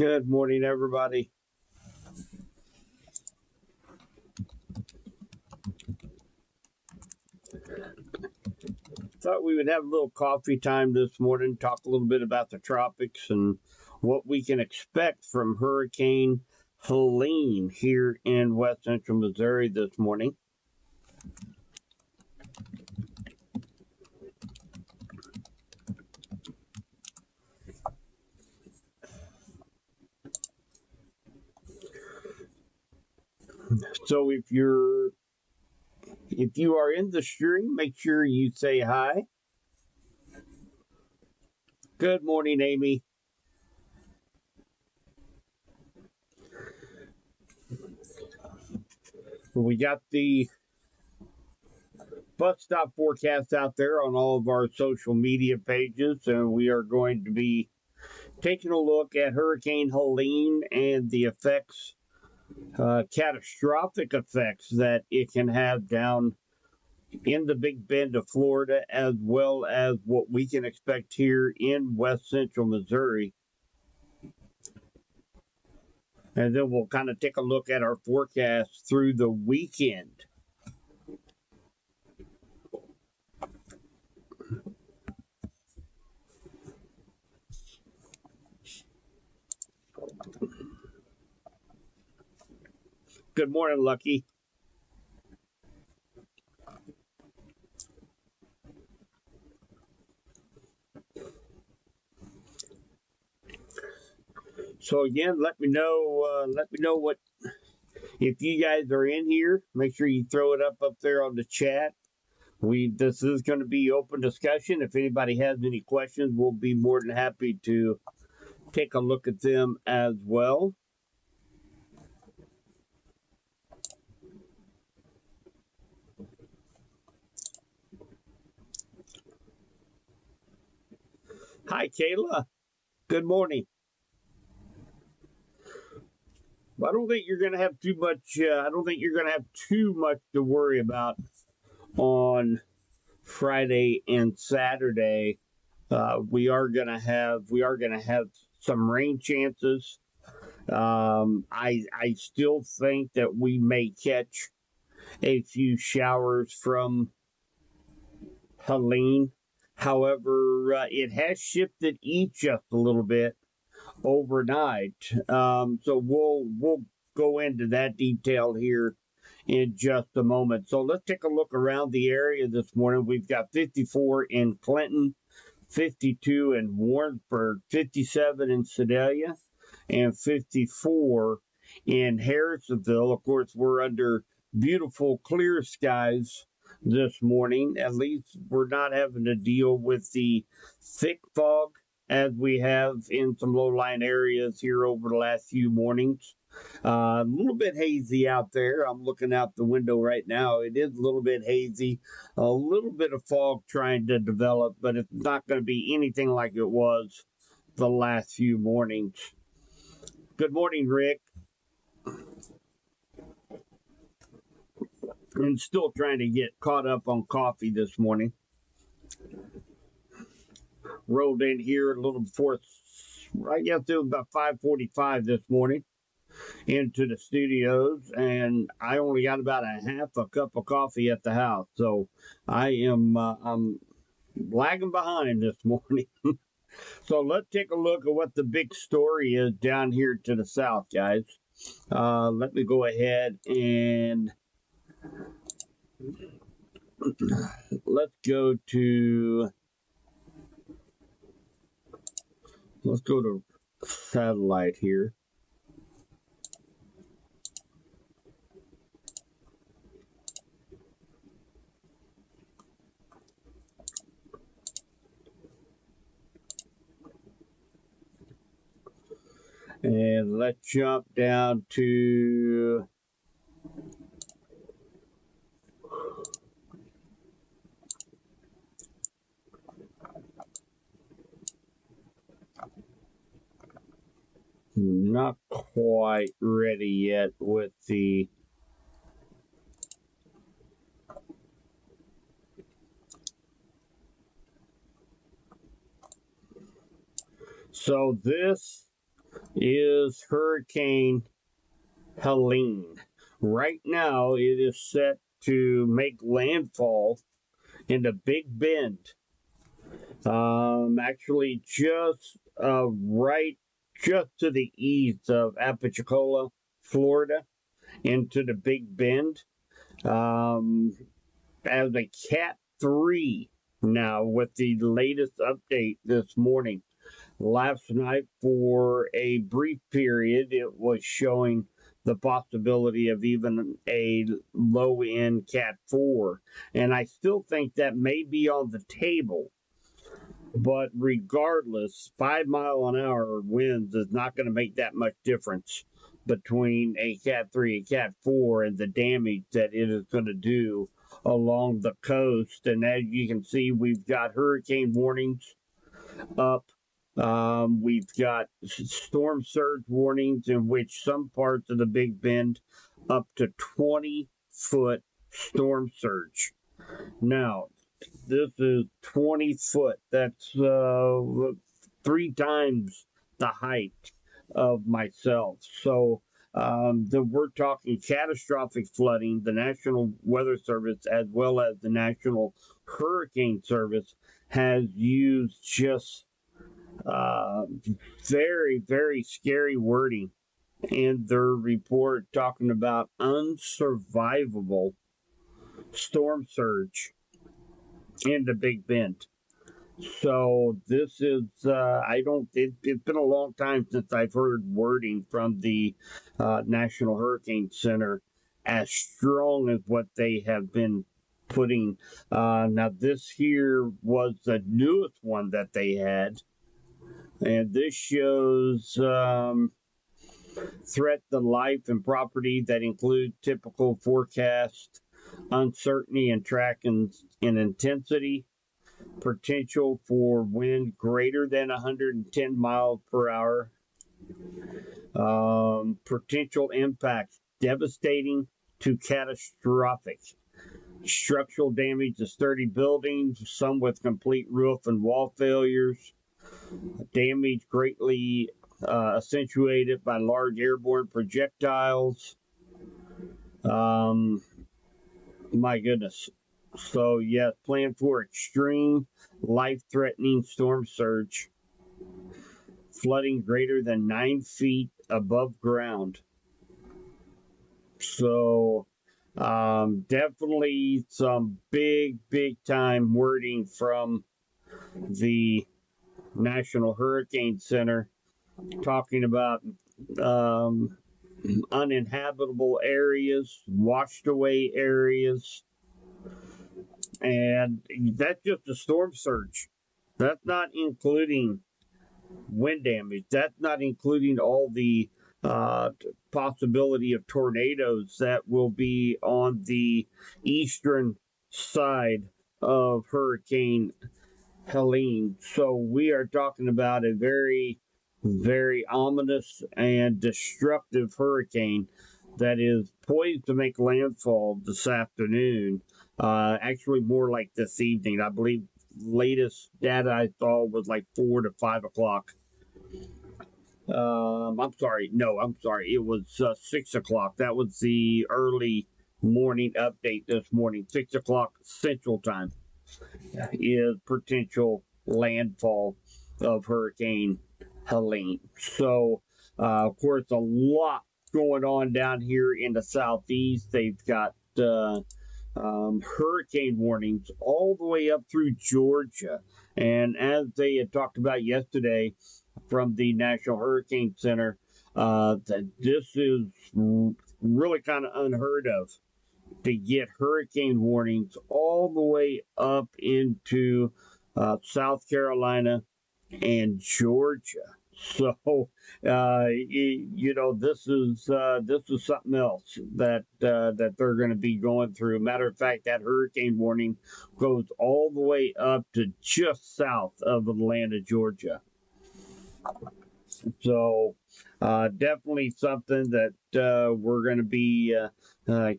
Good morning, everybody. Thought we would have a little coffee time this morning, talk a little bit about the tropics and what we can expect from Hurricane Helene here in west central Missouri this morning. So if you are in the stream, make sure you say hi. Good morning, Amy. We got the bus stop forecast out there on all of our social media pages, and we are going to be taking a look at Hurricane Helene and the effects, catastrophic effects that it can have down in the Big Bend of Florida, as well as what we can expect here in west central Missouri. And then we'll kind of take a look at our forecast through the weekend. Good morning, Lucky. So again, let me know what, if you guys are in here. Make sure you throw it up there on the chat. This is going to be open discussion. If anybody has any questions, we'll be more than happy to take a look at them as well. Hi, Kayla. Good morning. I don't think you're going to have too much. I don't think you're going to have too much to worry about on Friday and Saturday. We are going to have some rain chances. I still think that we may catch a few showers from Helene. However, it has shifted east just a little bit overnight. So we'll go into that detail here in just a moment. So let's take a look around the area this morning. We've got 54 in Clinton, 52 in Warrensburg, 57 in Sedalia, and 54 in Harrisonville. Of course, we're under beautiful clear skies this morning. At least we're not having to deal with the thick fog as we have in some low-lying areas here over the last few mornings. A little bit hazy out there. I'm looking out the window right now. It is a little bit hazy, a little bit of fog trying to develop, but it's not going to be anything like it was the last few mornings. Good morning, Rick. I'm still trying to get caught up on coffee this morning. Rolled in here a little before, I guess it was about 5:45 this morning, into the studios, and I only got about half a cup of coffee at the house, so I'm lagging behind this morning. So let's take a look at what the big story is down here to the south, guys. Let me go ahead and let's go to satellite here. And let's jump down to not quite ready yet with the so this is Hurricane Helene. Right now, it is set to make landfall into Big Bend. Actually, just to the east of Apalachicola, Florida, into the Big Bend. As a Cat 3 now, with the latest update this morning. Last night, for a brief period, it was showing the possibility of even a low end Cat 4. And I still think that may be on the table. But regardless, 5-mile-an-hour winds is not going to make that much difference between a Cat 3 and Cat 4 and the damage that it is going to do along the coast. And as you can see, we've got hurricane warnings up. We've got storm surge warnings in which some parts of the Big Bend up to 20-foot storm surge. Now, this is 20 foot. That's 3 times the height of myself. So we're talking catastrophic flooding. The National Weather Service, as well as the National Hurricane Service, has used just very, very scary wording in their report, talking about unsurvivable storm surge in the Big Bend. So this is, it's been a long time since I've heard wording from the National Hurricane Center as strong as what they have been putting. Now, this here was the newest one that they had. And this shows threat to life and property that include typical forecast, uncertainty in track and intensity, potential for wind greater than 110 miles per hour, potential impacts devastating to catastrophic, structural damage to sturdy buildings, some with complete roof and wall failures, damage greatly accentuated by large airborne projectiles. My goodness. So, yes, plan for extreme, life-threatening storm surge, flooding greater than 9 feet above ground. So, definitely some big time wording from the National Hurricane Center, talking about uninhabitable areas, washed away areas, and that's just a storm surge. That's not including wind damage. That's not including all the possibility of tornadoes that will be on the eastern side of Hurricane Helene. So we are talking about a very, very ominous and destructive hurricane that is poised to make landfall this afternoon. Actually, more like this evening. I believe latest data I saw was like 4 to 5 o'clock. I'm sorry. It was 6 o'clock. That was the early morning update this morning. 6 o'clock Central Time is potential landfall of Hurricane Helene. So, of course, a lot going on down here in the southeast. They've got hurricane warnings all the way up through Georgia. And as they had talked about yesterday from the National Hurricane Center, that this is really kind of unheard of, to get hurricane warnings all the way up into South Carolina and Georgia. So, this is something else that they're going to be going through. Matter of fact, that hurricane warning goes all the way up to just south of Atlanta, Georgia. So, definitely something that we're going to be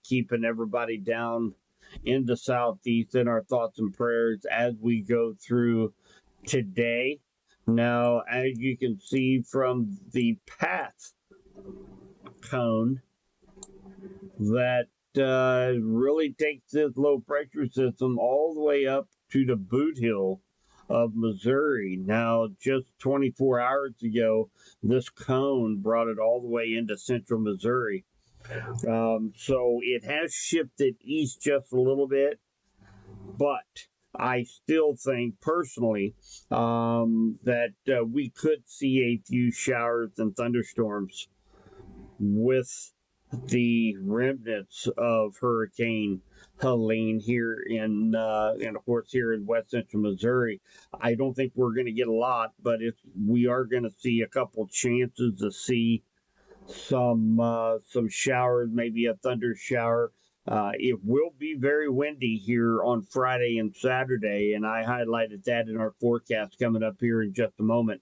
keeping everybody down in the southeast in our thoughts and prayers as we go through today. Now, as you can see from the path cone, that really takes this low pressure system all the way up to the boot heel of Missouri. Now, just 24 hours ago, this cone brought it all the way into central Missouri. So it has shifted east just a little bit, but I still think personally that we could see a few showers and thunderstorms with the remnants of Hurricane Helene here and of course here in west central Missouri. I don't think we're going to get a lot, but we are going to see a couple chances to see some showers, maybe a thunder shower. It will be very windy here on Friday and Saturday, and I highlighted that in our forecast coming up here in just a moment.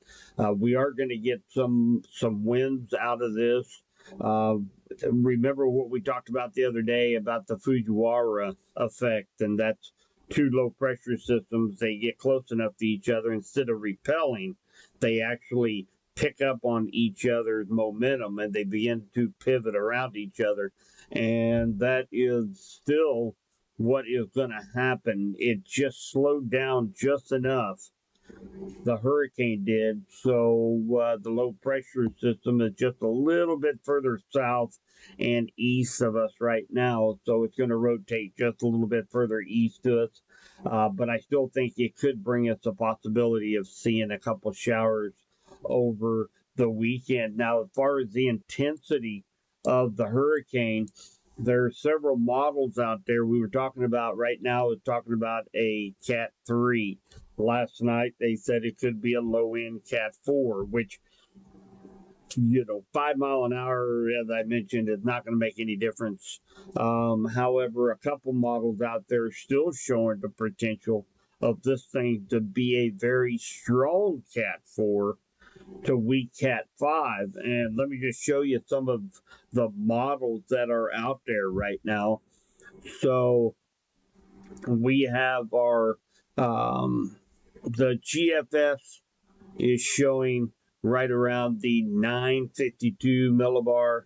We are going to get some winds out of this. Remember what we talked about the other day about the Fujiwara effect, and that's two low pressure systems. They get close enough to each other, instead of repelling, they actually pick up on each other's momentum and they begin to pivot around each other. And that is still what is going to happen. It just slowed down just enough, the hurricane did, so the low pressure system is just a little bit further south and east of us right now, so it's going to rotate just a little bit further east to us. But I still think it could bring us a possibility of seeing a couple showers over the weekend. Now, as far as the intensity of the hurricane, there are several models out there. We were talking about right now is talking about a Cat 3. Last night they said it could be a low end Cat 4, which 5 mile an hour, as I mentioned, is not going to make any difference. However, a couple models out there are still showing the potential of this thing to be a very strong Cat 4 to weak Cat 5. And let me just show you some of the models that are out there right now. So we have our the GFS is showing right around the 952 millibar,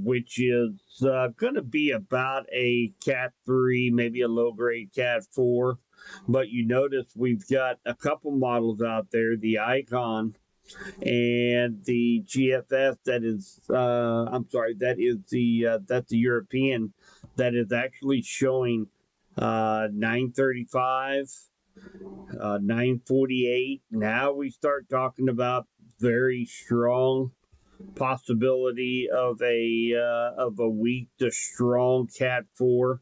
which is going to be about a Cat 3, maybe a low grade Cat 4. But you notice we've got a couple models out there, the Icon and the GFS. That is, that's the European, that is actually showing 935, 948. Now we start talking about very strong possibility of a weak to strong Cat 4.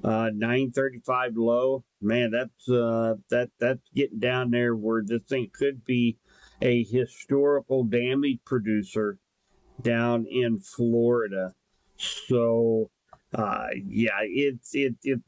935 low, man, that's getting down there where this thing could be a historical damage producer down in Florida. So it's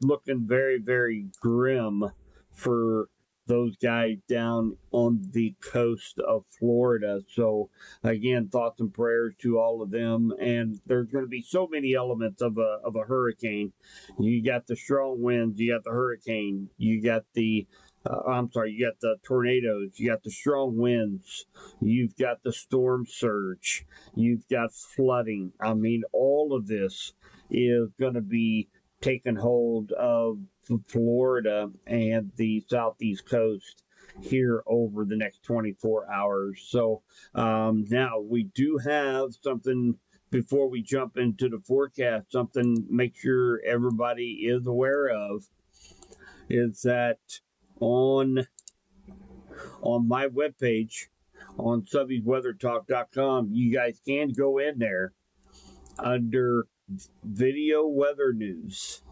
looking very, very grim for those guys down on the coast of Florida. So again, thoughts and prayers to all of them. And there's going to be so many elements of a hurricane. You got the strong winds, you got the hurricane, you got the you got the tornadoes, you got the strong winds, you've got the storm surge, you've got flooding. I mean, all of this is going to be taking hold of Florida and the southeast coast here over the next 24 hours. So now we do have something before we jump into the forecast, something make sure everybody is aware of, is that on my webpage on subbiesweathertalk.com, you guys can go in there under video weather news,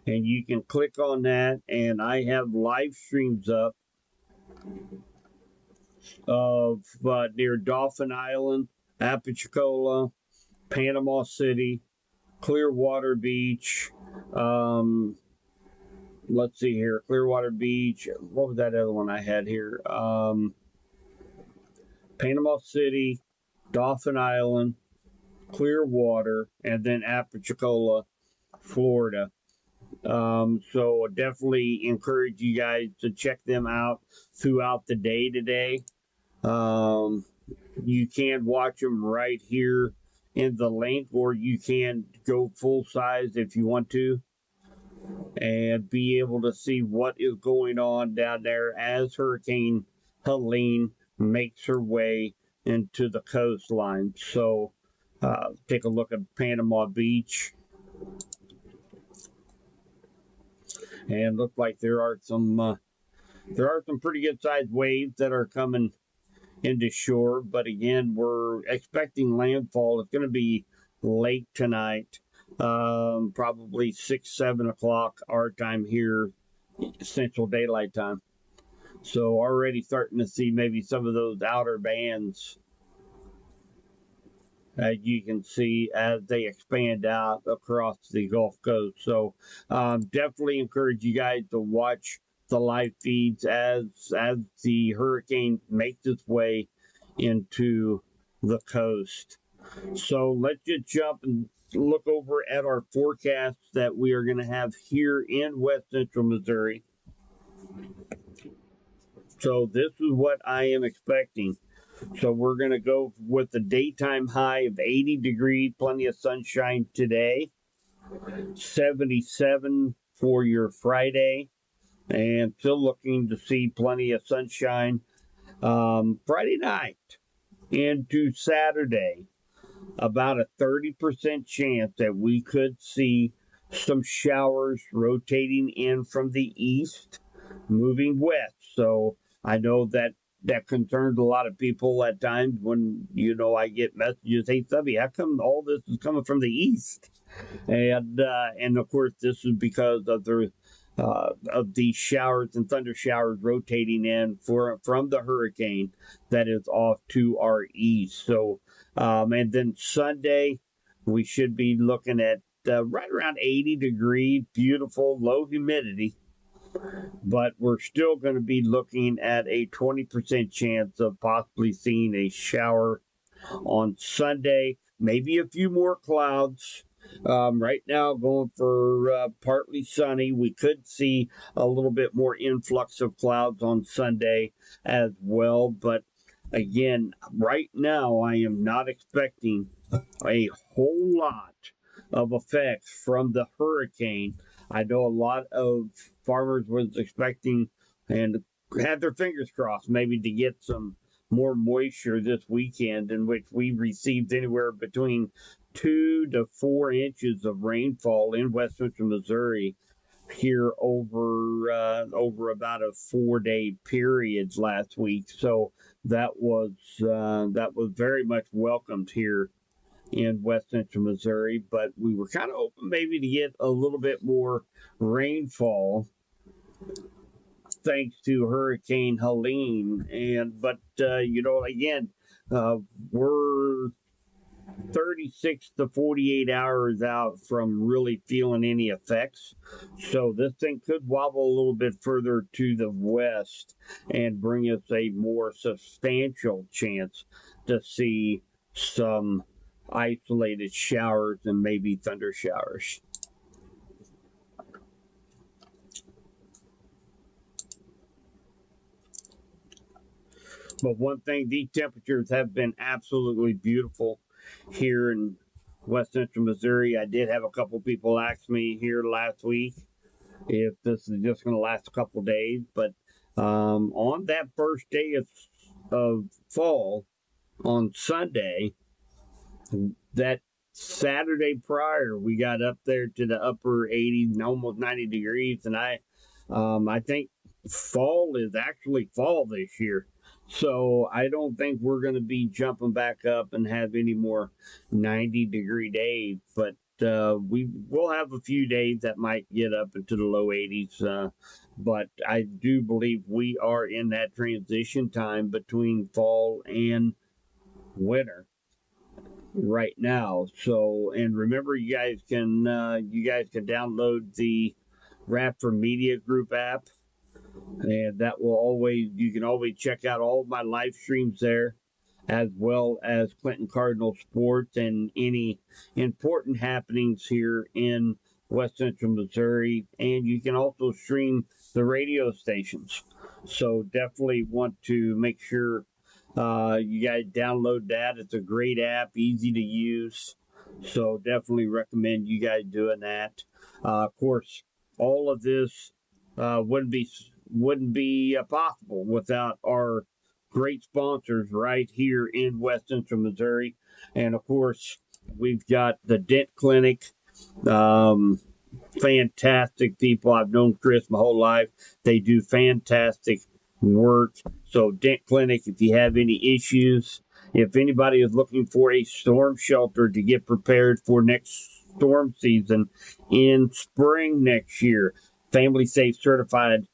and you can click on that, and I have live streams up of near Dauphin Island, Apalachicola, Panama City, Clearwater Beach. Let's see here, Clearwater Beach. What was that other one I had here? Panama City, Dauphin Island, Clearwater, and then Apalachicola, Florida. So definitely encourage you guys to check them out throughout the day today. Um, you can watch them right here in the link, or you can go full size if you want to and be able to see what is going on down there as Hurricane Helene makes her way into the coastline. So take a look at Panama Beach, and look like there are some pretty good sized waves that are coming into shore. But again, we're expecting landfall. It's going to be late tonight, probably 6-7 o'clock our time here, Central Daylight Time. So already starting to see maybe some of those outer bands, as you can see, as they expand out across the Gulf Coast. So definitely encourage you guys to watch the live feeds as the hurricane makes its way into the coast. So let's just jump and look over at our forecast that we are going to have here in West Central Missouri. So this is what I am expecting. So we're going to go with the daytime high of 80 degrees, plenty of sunshine today, 77 for your Friday, and still looking to see plenty of sunshine Friday night into Saturday. About a 30% chance that we could see some showers rotating in from the east, moving west. So I know that concerns a lot of people at times when, I get messages, hey, Subby, how come all this is coming from the east? And of course, this is because of the showers and thunder showers rotating in from the hurricane that is off to our east. So, and then Sunday, we should be looking at right around 80 degrees, beautiful, low humidity. But we're still going to be looking at a 20% chance of possibly seeing a shower on Sunday, maybe a few more clouds. Right now, going for partly sunny. We could see a little bit more influx of clouds on Sunday as well. But again, right now, I am not expecting a whole lot of effects from the hurricane. I know a lot of farmers was expecting and had their fingers crossed maybe to get some more moisture this weekend, in which we received anywhere between 2 to 4 inches of rainfall in West Central Missouri here over about a 4-day period last week. So that was very much welcomed here in West Central Missouri. But we were kind of hoping maybe to get a little bit more rainfall thanks to Hurricane Helene. But again, we're 36 to 48 hours out from really feeling any effects. So this thing could wobble a little bit further to the west and bring us a more substantial chance to see some isolated showers and maybe thunder showers. But one thing, these temperatures have been absolutely beautiful here in West Central Missouri. I did have a couple people ask me here last week if this is just going to last a couple days. But on that first day of fall, on Sunday, that Saturday prior, we got up there to the upper 80s, almost 90 degrees. And I think fall is actually fall this year. So I don't think we're going to be jumping back up and have any more 90-degree days. But we will have a few days that might get up into the low 80s. But I do believe we are in that transition time between fall and winter right now. So, and remember, you guys can download the Radford Media Group app, and that will you can always check out all of my live streams there, as well as Clinton Cardinal Sports and any important happenings here in West Central Missouri, and you can also stream the radio stations. So definitely want to make sure you guys download that. It's a great app, easy to use. So definitely recommend you guys doing that. Of course, all of this wouldn't be possible without our great sponsors right here in West Central Missouri. And of course, we've got the Dent Clinic. Fantastic people. I've known Chris my whole life. They do fantastic work. So, Dent Clinic, if you have any issues, if anybody is looking for a storm shelter to get prepared for next storm season in spring next year, Family Safe certified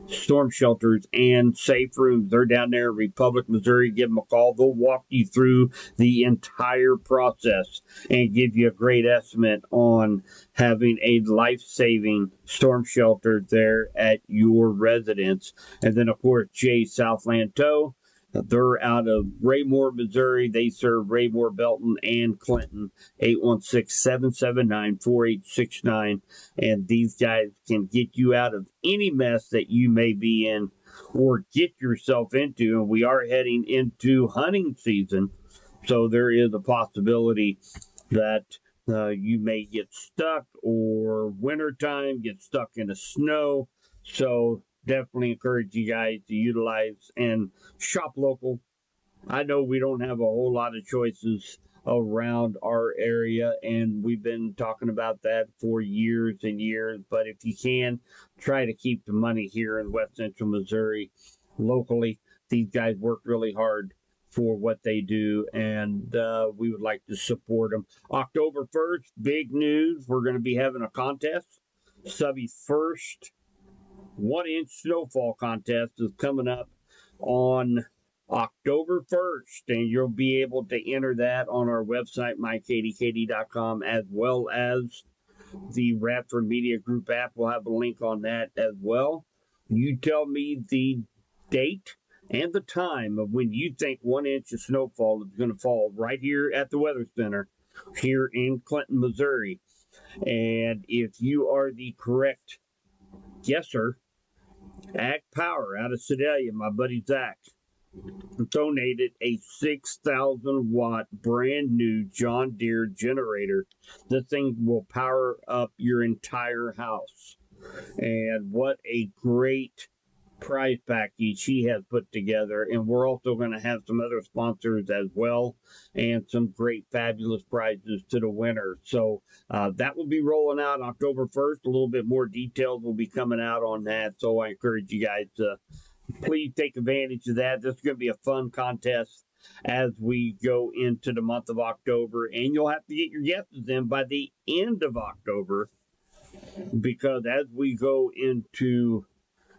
storm shelters and safe rooms. They're down there in Republic, Missouri. Give them a call. They'll walk you through the entire process and give you a great estimate on having a life-saving storm shelter there at your residence. And then, of course, Jay Southland Tow. They're out of Raymore, Missouri. They serve Raymore, Belton, and Clinton. 816-779-4869. And these guys can get you out of any mess that you may be in or get yourself into. And we are heading into hunting season. So there is a possibility that you may get stuck, or wintertime, get stuck in the snow. So definitely encourage you guys to utilize and shop local. I know we don't have a whole lot of choices around our area, and we've been talking about that for years and years. But if you can, try to keep the money here in West Central Missouri locally. These guys work really hard for what they do, and we would like to support them. October 1st, big news. We're going to be having a contest. Subby's first 1-inch snowfall contest is coming up on October 1st, and you'll be able to enter that on our website, mykdkd.com, as well as the Radford Media Group app. We'll have a link on that as well. You tell me the date and the time of when you think 1 inch of snowfall is going to fall right here at the Weather Center here in Clinton, Missouri. And if you are the correct guesser, Ag Power out of Sedalia, my buddy Zach, donated a 6,000 watt brand new John Deere generator. This thing will power up your entire house. And what a great prize package he has put together. And we're also going to have some other sponsors as well, and some great fabulous prizes to the winner. So that will be rolling out October 1st. A little bit more details will be coming out on that. So I encourage you guys to please take advantage of that. This is going to be a fun contest as we go into the month of October, and you'll have to get your guesses in by the end of October, because as we go into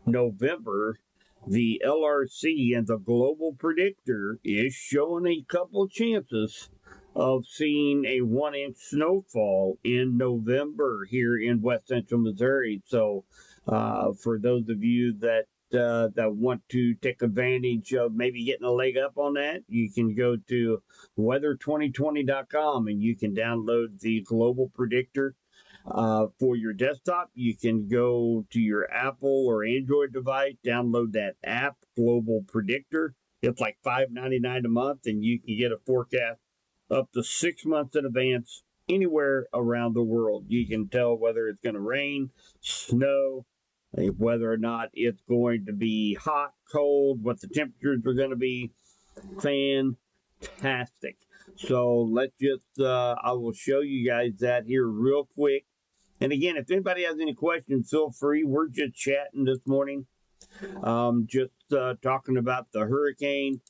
November, the LRC and the Global Predictor is showing a couple chances of seeing a 1-inch snowfall in November here in West Central Missouri. So for those of you that want to take advantage of maybe getting a leg up on that, you can go to weather2020.com and you can download the Global Predictor. For your desktop, you can go to your Apple or Android device, download that app, Global Predictor. It's like $5.99 a month, and you can get a forecast up to 6 months in advance anywhere around the world. You can tell whether it's going to rain, snow, whether or not it's going to be hot, cold, what the temperatures are going to be. Fantastic. So let's just, I will show you guys that here real quick. And again, if anybody has any questions, feel free. We're just chatting this morning, just talking about the hurricane,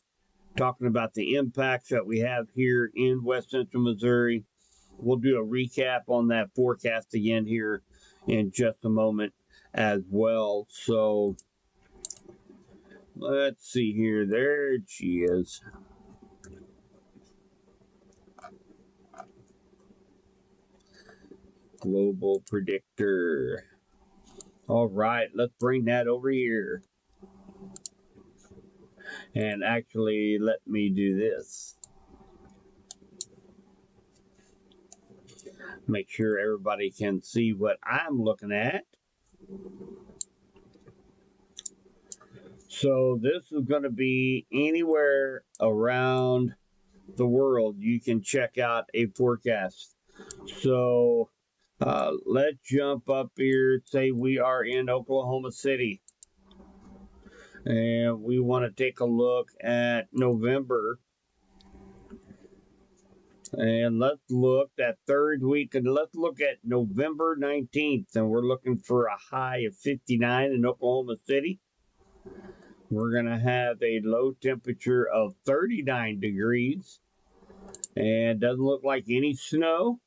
talking about the impacts that we have here in West Central Missouri. We'll do a recap on that forecast again here in just a moment as well. So let's see here. There she is. Global Predictor. All right, let's bring that over here. And actually, let me do this. make sure everybody can see what I'm looking at. So this is going to be anywhere around the world you can check out a forecast. So let's jump up here. Say we are in Oklahoma City. And we want to take a look at November. And let's look that third week, and let's look at November 19th. And we're looking for a high of 59 in Oklahoma City. We're going to have a low temperature of 39 degrees. And doesn't look like any snow.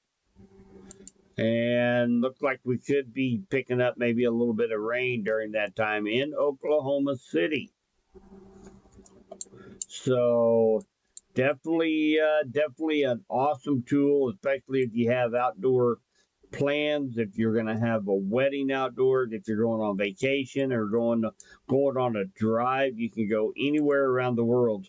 And looks like we could be picking up maybe a little bit of rain during that time in Oklahoma City. So definitely an awesome tool, especially if you have outdoor plans, if you're going to have a wedding outdoors, if you're going on vacation or going on a drive. You can go anywhere around the world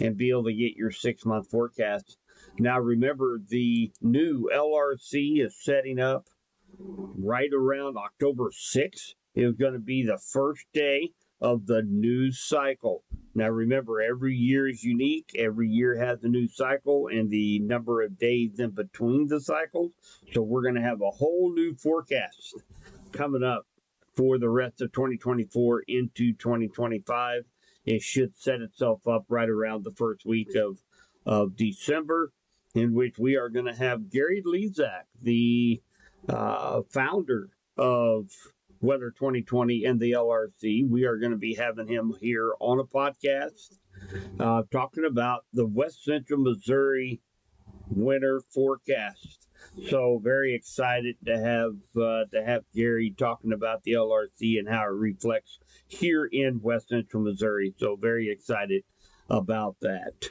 and be able to get your 6-month forecast. Now remember, the new LRC is setting up right around October 6th. It's going to be the first day of the news cycle. Now remember, every year is unique. Every year has a new cycle and the number of days in between the cycles. So we're going to have a whole new forecast coming up for the rest of 2024 into 2025. It should set itself up right around the first week of December, in which we are going to have Gary Lezak, the founder of Weather 2020 and the LRC. We are going to be having him here on a podcast talking about the West Central Missouri winter forecast. So very excited to have Gary talking about the LRC and how it reflects here in West Central Missouri. So very excited about that.